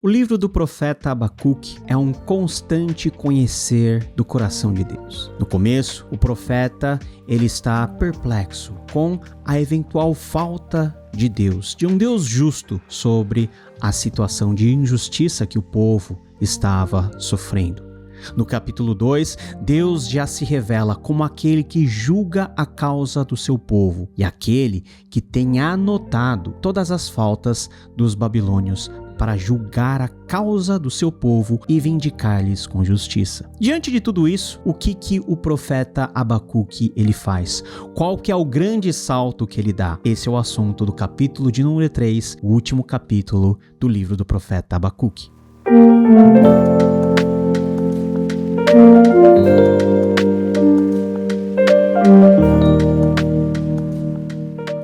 O livro do profeta Abacuque é um constante conhecer do coração de Deus. No começo, o profeta ele está perplexo com a eventual falta de Deus, de um Deus justo, sobre a situação de injustiça que o povo estava sofrendo. No capítulo 2, Deus já se revela como aquele que julga a causa do seu povo e aquele que tem anotado todas as faltas dos babilônios para julgar a causa do seu povo e vindicar-lhes com justiça. Diante de tudo isso, o que o profeta Abacuque ele faz? Qual que é o grande salto que ele dá? Esse é o assunto do capítulo de número 3, o último capítulo do livro do profeta Abacuque.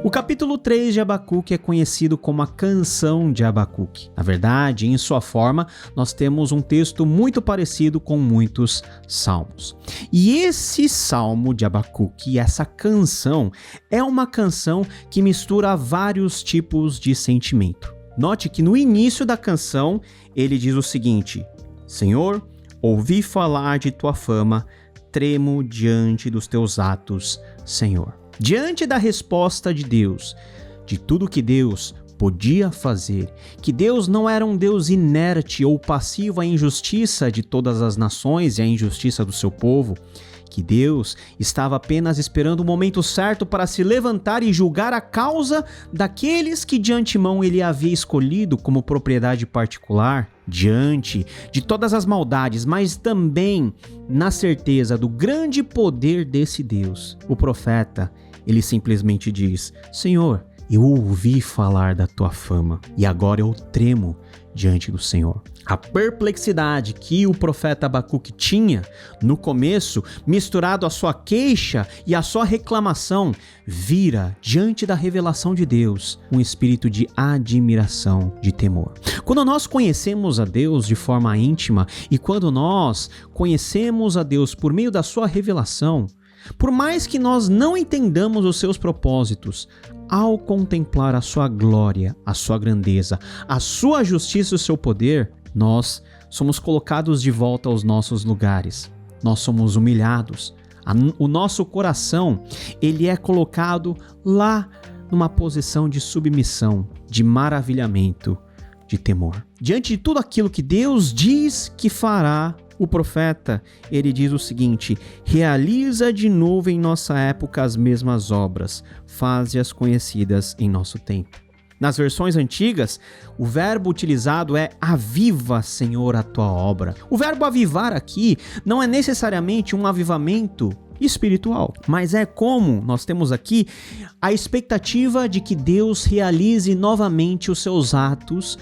O capítulo 3 de Abacuque é conhecido como a canção de Abacuque. Na verdade, em sua forma, nós temos um texto muito parecido com muitos salmos. E esse salmo de Abacuque, essa canção, é uma canção que mistura vários tipos de sentimento. Note que no início da canção, ele diz o seguinte: Senhor, ouvi falar de tua fama, tremo diante dos teus atos, Senhor. Diante da resposta de Deus, de tudo que Deus podia fazer, que Deus não era um Deus inerte ou passivo à injustiça de todas as nações e à injustiça do seu povo, que Deus estava apenas esperando o momento certo para se levantar e julgar a causa daqueles que de antemão ele havia escolhido como propriedade particular, diante de todas as maldades, mas também na certeza do grande poder desse Deus. O profeta, ele simplesmente diz: Senhor, eu ouvi falar da tua fama e agora eu tremo diante do Senhor. A perplexidade que o profeta Abacuque tinha no começo, misturado à sua queixa e à sua reclamação, vira, diante da revelação de Deus, um espírito de admiração, de temor. Quando nós conhecemos a Deus de forma íntima e quando nós conhecemos a Deus por meio da sua revelação, por mais que nós não entendamos os seus propósitos, ao contemplar a sua glória, a sua grandeza, a sua justiça e o seu poder, nós somos colocados de volta aos nossos lugares. Nós somos humilhados. O nosso coração, ele é colocado lá numa posição de submissão, de maravilhamento, de temor. Diante de tudo aquilo que Deus diz que fará, o profeta, ele diz o seguinte: realiza de novo em nossa época as mesmas obras, faze-as conhecidas em nosso tempo. Nas versões antigas, o verbo utilizado é aviva, Senhor, a tua obra. O verbo avivar aqui não é necessariamente um avivamento espiritual, mas é como nós temos aqui a expectativa de que Deus realize novamente os seus atos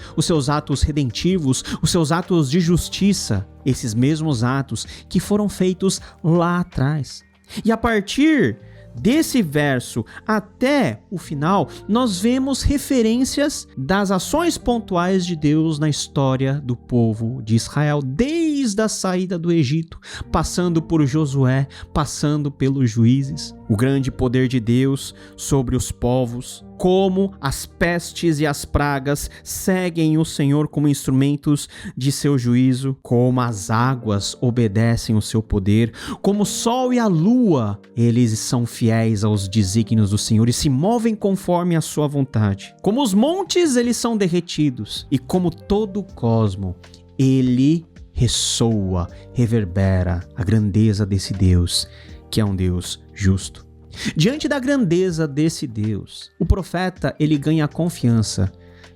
redentivos, os seus atos de justiça, esses mesmos atos que foram feitos lá atrás. E a partir desse verso até o final, nós vemos referências das ações pontuais de Deus na história do povo de Israel, desde a saída do Egito, passando por Josué, passando pelos juízes. O grande poder de Deus sobre os povos, como as pestes e as pragas seguem o Senhor como instrumentos de seu juízo, como as águas obedecem o seu poder, como o sol e a lua, eles são fiéis aos desígnios do Senhor e se movem conforme a sua vontade. Como os montes, eles são derretidos e como todo o cosmo, ele ressoa, reverbera a grandeza desse Deus, que é um Deus justo. Diante da grandeza desse Deus, o profeta ele ganha a confiança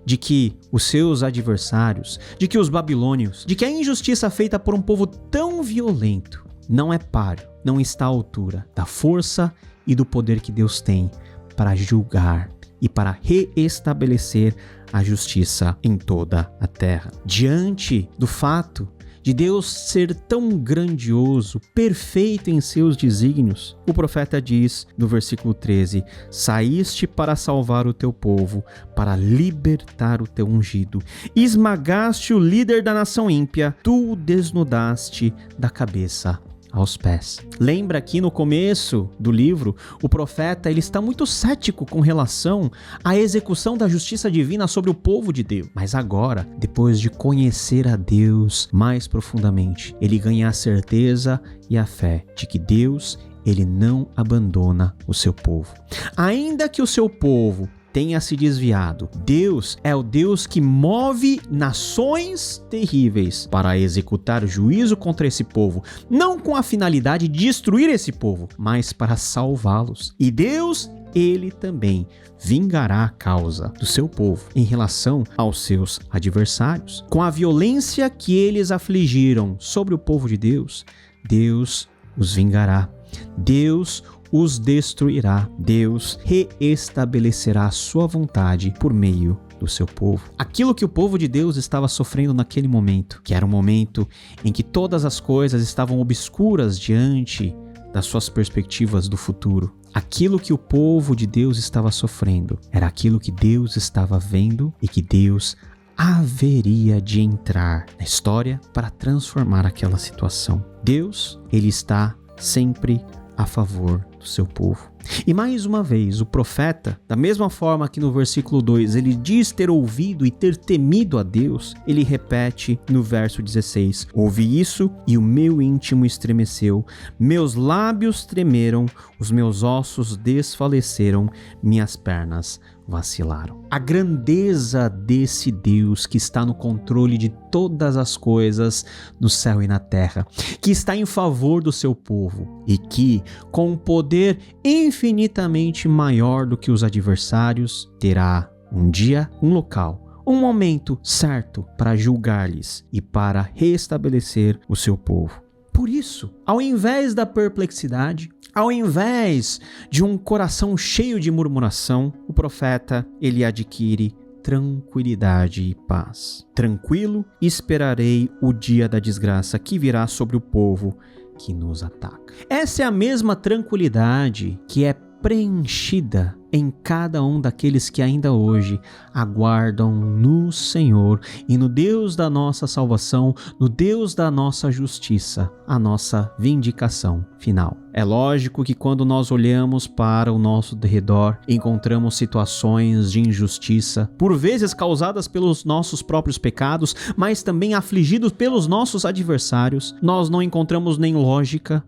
de que os seus adversários, de que os babilônios, de que a injustiça feita por um povo tão violento não é páreo, não está à altura da força e do poder que Deus tem para julgar e para reestabelecer a justiça em toda a terra. Diante do fato de Deus ser tão grandioso, perfeito em seus desígnios, o profeta diz no versículo 13: saíste para salvar o teu povo, para libertar o teu ungido, esmagaste o líder da nação ímpia, tu o desnudaste da cabeça aos pés. Lembra que no começo do livro, o profeta ele está muito cético com relação à execução da justiça divina sobre o povo de Deus. Mas agora, depois de conhecer a Deus mais profundamente, ele ganha a certeza e a fé de que Deus, ele não abandona o seu povo. Ainda que o seu povo tenha se desviado, Deus é o Deus que move nações terríveis para executar juízo contra esse povo, não com a finalidade de destruir esse povo, mas para salvá-los. E Deus, ele também vingará a causa do seu povo em relação aos seus adversários. Com a violência que eles afligiram sobre o povo de Deus, Deus os vingará. Deus os destruirá. Deus reestabelecerá a sua vontade por meio do seu povo. Aquilo que o povo de Deus estava sofrendo naquele momento, que era um momento em que todas as coisas estavam obscuras diante das suas perspectivas do futuro. Aquilo que o povo de Deus estava sofrendo era aquilo que Deus estava vendo e que Deus haveria de entrar na história para transformar aquela situação. Deus, ele está sempre a favor do seu povo. E mais uma vez, o profeta, da mesma forma que no versículo 2 ele diz ter ouvido e ter temido a Deus, ele repete no verso 16: ouvi isso e o meu íntimo estremeceu, meus lábios tremeram, os meus ossos desfaleceram, minhas pernas vacilaram. A grandeza desse Deus que está no controle de todas as coisas no céu e na terra, que está em favor do seu povo e que, com um poder infinitamente maior do que os adversários, terá um dia, um local, um momento certo para julgar-lhes e para restabelecer o seu povo. Por isso, ao invés da perplexidade, ao invés de um coração cheio de murmuração, o profeta, ele adquire tranquilidade e paz. Tranquilo, esperarei o dia da desgraça que virá sobre o povo que nos ataca. Essa é a mesma tranquilidade que é preenchida em cada um daqueles que ainda hoje aguardam no Senhor e no Deus da nossa salvação, no Deus da nossa justiça, a nossa vindicação final. É lógico que quando nós olhamos para o nosso redor, encontramos situações de injustiça, por vezes causadas pelos nossos próprios pecados, mas também afligidos pelos nossos adversários. Nós não encontramos nem lógica,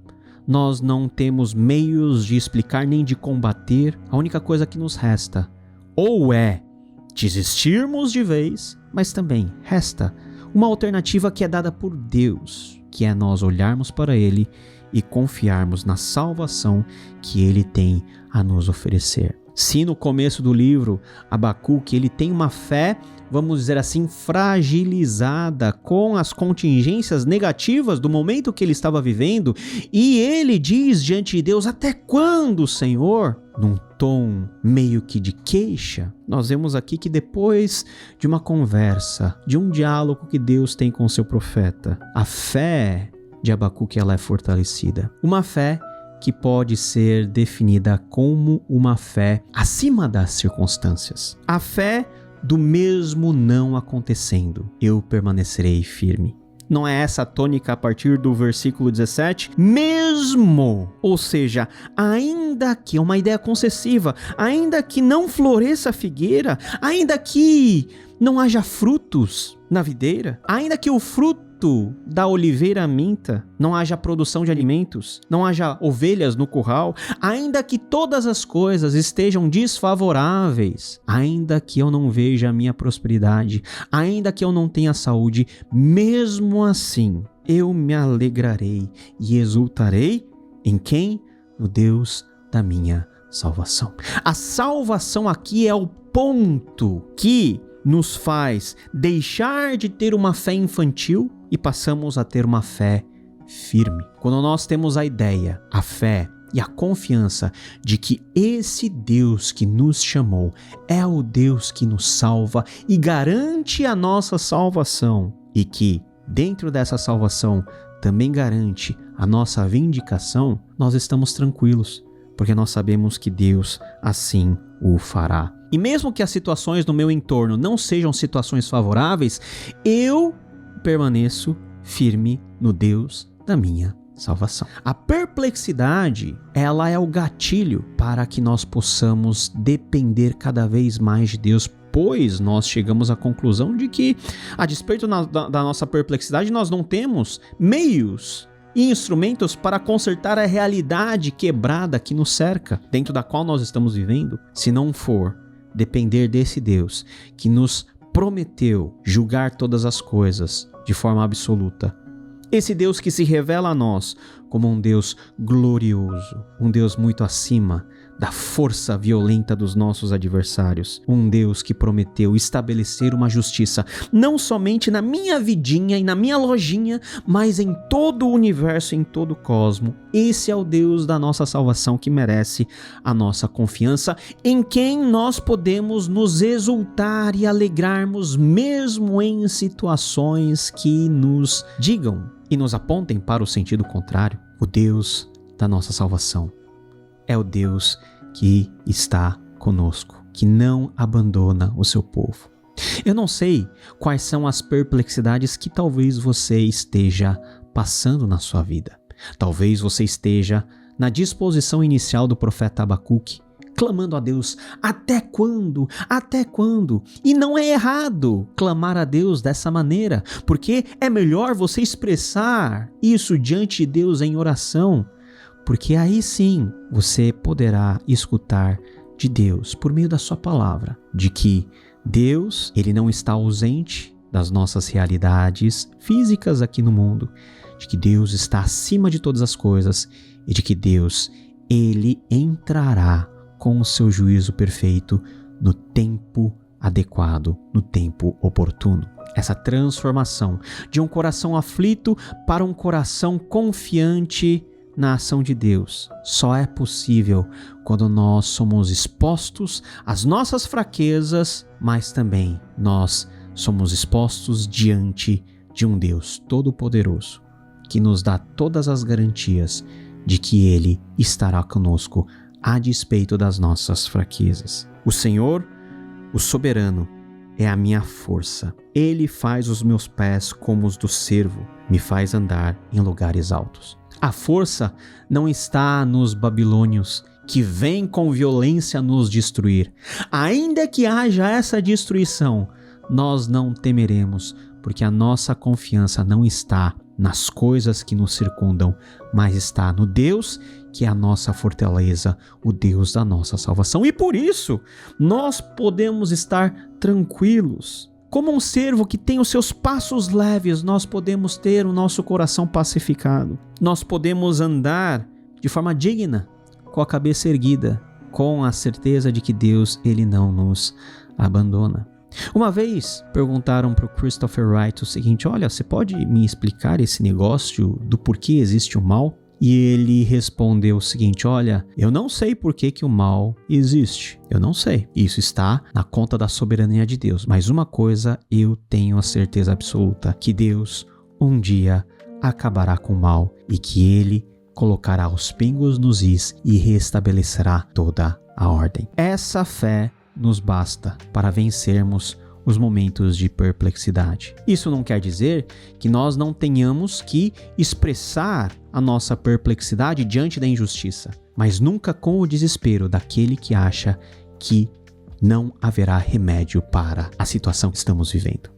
nós não temos meios de explicar nem de combater. A única coisa que nos resta ou é desistirmos de vez, mas também resta uma alternativa que é dada por Deus, que é nós olharmos para Ele e confiarmos na salvação que Ele tem a nos oferecer. Se no começo do livro, Abacuque, ele tem uma fé, vamos dizer assim, fragilizada com as contingências negativas do momento que ele estava vivendo, e ele diz diante de Deus: até quando, Senhor? Num tom meio que de queixa, nós vemos aqui que depois de uma conversa, de um diálogo que Deus tem com o seu profeta, a fé de Abacuque ela é fortalecida. Uma fé que pode ser definida como uma fé acima das circunstâncias. A fé do mesmo não acontecendo, eu permanecerei firme. Não é essa a tônica a partir do versículo 17? Mesmo, ou seja, ainda que, é uma ideia concessiva, ainda que não floresça a figueira, ainda que não haja frutos na videira, ainda que o fruto da oliveira minta, não haja produção de alimentos, não haja ovelhas no curral, ainda que todas as coisas estejam desfavoráveis, ainda que eu não veja a minha prosperidade, ainda que eu não tenha saúde, mesmo assim eu me alegrarei e exultarei em quem? No Deus da minha salvação. A salvação aqui é o ponto que nos faz deixar de ter uma fé infantil e passamos a ter uma fé firme. Quando nós temos a ideia, a fé e a confiança de que esse Deus que nos chamou é o Deus que nos salva e garante a nossa salvação, e que dentro dessa salvação também garante a nossa vindicação, nós estamos tranquilos, porque nós sabemos que Deus assim o fará. E mesmo que as situações no meu entorno não sejam situações favoráveis, eu permaneço firme no Deus da minha salvação. A perplexidade, ela é o gatilho para que nós possamos depender cada vez mais de Deus, pois nós chegamos à conclusão de que, a despeito da nossa perplexidade, nós não temos meios e instrumentos para consertar a realidade quebrada que nos cerca, dentro da qual nós estamos vivendo, se não for depender desse Deus que nos prometeu julgar todas as coisas de forma absoluta. Esse Deus que se revela a nós como um Deus glorioso, um Deus muito acima da força violenta dos nossos adversários, um Deus que prometeu estabelecer uma justiça não somente na minha vidinha e na minha lojinha, mas em todo o universo, em todo o cosmo. Esse é o Deus da nossa salvação que merece a nossa confiança, em quem nós podemos nos exultar e alegrarmos mesmo em situações que nos digam e nos apontem para o sentido contrário. O Deus da nossa salvação é o Deus que está conosco, que não abandona o seu povo. Eu não sei quais são as perplexidades que talvez você esteja passando na sua vida. Talvez você esteja na disposição inicial do profeta Abacuque, clamando a Deus: até quando? Até quando? E não é errado clamar a Deus dessa maneira, porque é melhor você expressar isso diante de Deus em oração, porque aí sim você poderá escutar de Deus, por meio da sua palavra, de que Deus, ele não está ausente das nossas realidades físicas aqui no mundo, de que Deus está acima de todas as coisas e de que Deus, ele entrará com o seu juízo perfeito no tempo adequado, no tempo oportuno. Essa transformação de um coração aflito para um coração confiante na ação de Deus só é possível quando nós somos expostos às nossas fraquezas, mas também nós somos expostos diante de um Deus todo-poderoso que nos dá todas as garantias de que Ele estará conosco a despeito das nossas fraquezas. O Senhor, o soberano, é a minha força. Ele faz os meus pés como os do cervo, me faz andar em lugares altos. A força não está nos babilônios, que vêm com violência nos destruir. Ainda que haja essa destruição, nós não temeremos, porque a nossa confiança não está nas coisas que nos circundam, mas está no Deus que é a nossa fortaleza, o Deus da nossa salvação. E por isso, nós podemos estar tranquilos. Como um cervo que tem os seus passos leves, nós podemos ter o nosso coração pacificado. Nós podemos andar de forma digna, com a cabeça erguida, com a certeza de que Deus, ele não nos abandona. Uma vez perguntaram para o Christopher Wright o seguinte: olha, você pode me explicar esse negócio do porquê existe o mal? E ele respondeu o seguinte: olha, eu não sei por que o mal existe. Eu não sei. Isso está na conta da soberania de Deus. Mas uma coisa eu tenho a certeza absoluta: que Deus um dia acabará com o mal e que ele colocará os pingos nos is e restabelecerá toda a ordem. Essa fé nos basta para vencermos os momentos de perplexidade. Isso não quer dizer que nós não tenhamos que expressar a nossa perplexidade diante da injustiça, mas nunca com o desespero daquele que acha que não haverá remédio para a situação que estamos vivendo.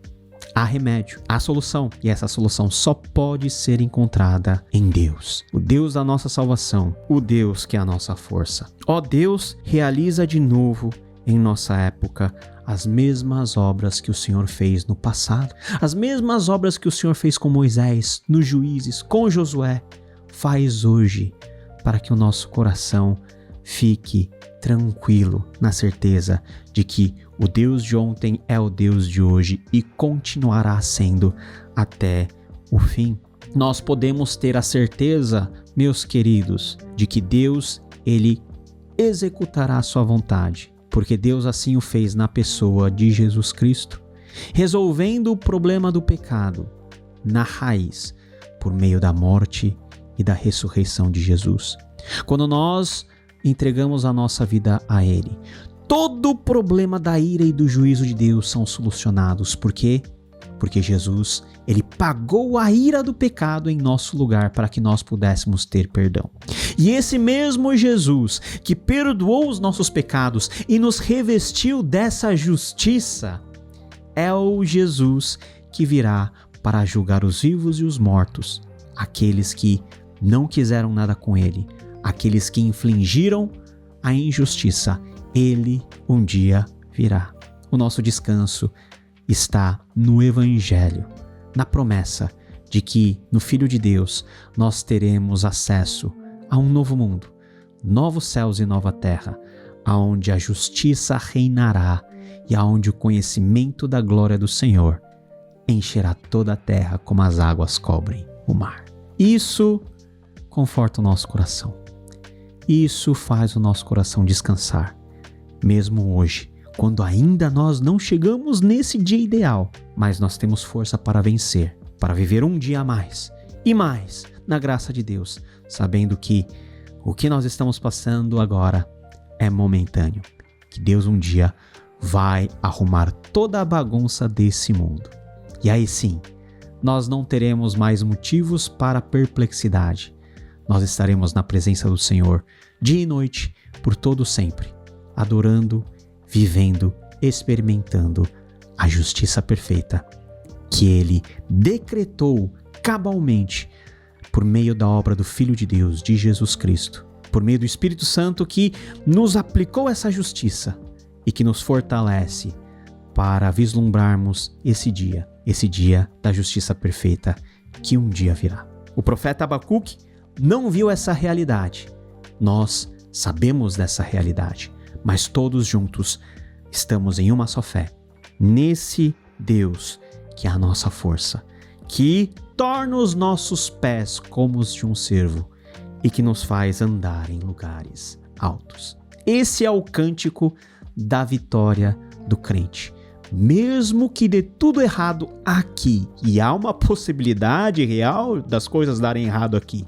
Há remédio, há solução, e essa solução só pode ser encontrada em Deus, o Deus da nossa salvação, o Deus que é a nossa força. Ó Deus, realiza de novo em nossa época as mesmas obras que o Senhor fez no passado, as mesmas obras que o Senhor fez com Moisés, nos Juízes, com Josué, faz hoje, para que o nosso coração fique tranquilo na certeza de que o Deus de ontem é o Deus de hoje e continuará sendo até o fim. Nós podemos ter a certeza, meus queridos, de que Deus, ele executará a sua vontade, porque Deus assim o fez na pessoa de Jesus Cristo, resolvendo o problema do pecado na raiz, por meio da morte e da ressurreição de Jesus. Quando nós entregamos a nossa vida a Ele, todo o problema da ira e do juízo de Deus são solucionados, porque Porque Jesus, ele pagou a ira do pecado em nosso lugar para que nós pudéssemos ter perdão. E esse mesmo Jesus que perdoou os nossos pecados e nos revestiu dessa justiça é o Jesus que virá para julgar os vivos e os mortos, aqueles que não quiseram nada com ele, aqueles que infligiram a injustiça. Ele um dia virá. O nosso descanso está no Evangelho, na promessa de que no Filho de Deus nós teremos acesso a um novo mundo, novos céus e nova terra, aonde a justiça reinará e aonde o conhecimento da glória do Senhor encherá toda a terra como as águas cobrem o mar. Isso conforta o nosso coração. Isso faz o nosso coração descansar, mesmo hoje, quando ainda nós não chegamos nesse dia ideal, mas nós temos força para vencer, para viver um dia a mais e mais na graça de Deus, sabendo que o que nós estamos passando agora é momentâneo, que Deus um dia vai arrumar toda a bagunça desse mundo. E aí sim, nós não teremos mais motivos para perplexidade. Nós estaremos na presença do Senhor dia e noite por todo sempre, adorando, vivendo, experimentando a justiça perfeita que Ele decretou cabalmente por meio da obra do Filho de Deus, de Jesus Cristo, por meio do Espírito Santo que nos aplicou essa justiça e que nos fortalece para vislumbrarmos esse dia da justiça perfeita que um dia virá. O profeta Abacuque não viu essa realidade. Nós sabemos dessa realidade, mas todos juntos estamos em uma só fé, nesse Deus que é a nossa força, que torna os nossos pés como os de um cervo e que nos faz andar em lugares altos. Esse é o cântico da vitória do crente. Mesmo que dê tudo errado aqui, e há uma possibilidade real das coisas darem errado aqui,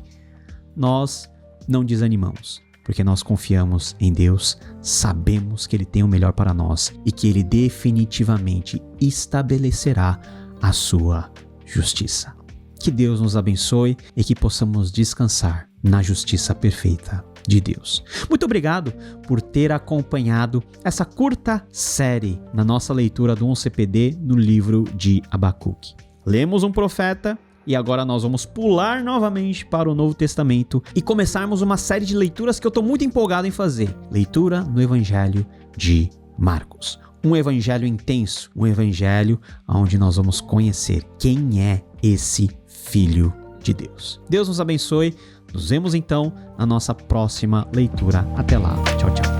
nós não desanimamos, porque nós confiamos em Deus, sabemos que Ele tem o melhor para nós e que Ele definitivamente estabelecerá a sua justiça. Que Deus nos abençoe e que possamos descansar na justiça perfeita de Deus. Muito obrigado por ter acompanhado essa curta série na nossa leitura do 1CPD no livro de Abacuque. Lemos um profeta e agora nós vamos pular novamente para o Novo Testamento e começarmos uma série de leituras que eu estou muito empolgado em fazer. Leitura no Evangelho de Marcos. Um evangelho intenso, um evangelho onde nós vamos conhecer quem é esse Filho de Deus. Deus nos abençoe. Nos vemos então na nossa próxima leitura. Até lá. Tchau, tchau.